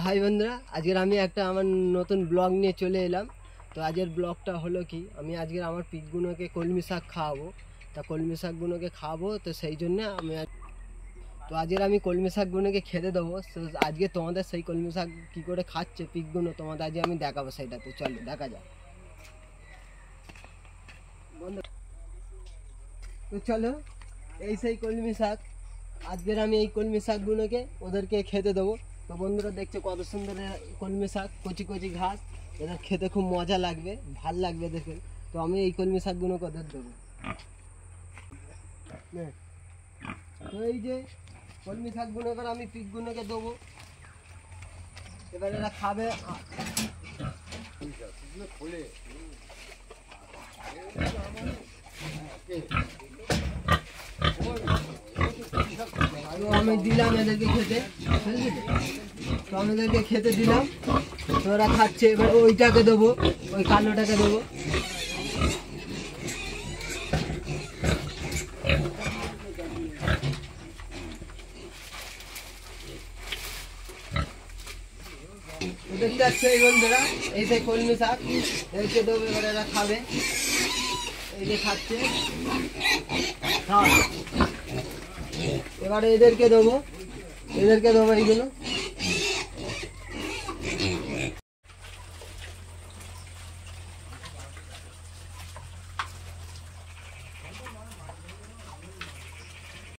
High বন্ধুরা, আজকের আমি একটা আমার নতুন ব্লগ নিয়ে চলে এলাম। তো আজকের ব্লগটা হলো কি, আমি আজকের আমার পিকগুলোকে কলমি শাক খাওয়াবো। তা কলমি শাকগুলোকে খাওয়াবো, তো সেই জন্য তো আজকের আমি কলমি শাকগুলোকে খেতে দেবো। তো আজকে তোমাদের সেই কলমি শাক কী করে খাচ্ছে পিকগুলো তোমাদের আজকে আমি দেখাবো। সেইটাতে চলো দেখা যাক। তো চলো, এই সেই কলমি শাক, আজকের আমি এই কলমি শাকগুলোকে ওদেরকে খেতে দেবো। তো বন্ধুরা দেখছো কত সুন্দর কলমি শাক, কচি কচি ঘাস, এটা খেতে খুব মজা লাগবে, ভাল লাগবে দেখে। তো আমি এই কলমি শাকগুলোকে ওদের দেবো। তো এই যে কলমি শাকগুলো এবার আমি পিকগুলোকে দেবো, এবার এরা খাবে। আমি দিলাম এদেরকে খেতে, তো আমি এদেরকে খেতে দিলাম, তো ওরা খাচ্ছে। এবার ওইটাকে দেবো, ওই কালোটাকে দেবো। দেখতে পাচ্ছ এই বন্ধুরা, এই সেই কলমি শাক এদেরকে দেবো, এবার এরা খাবে। এই যে খাচ্ছে, এবারে এদেরকে দেবো এইগুলো।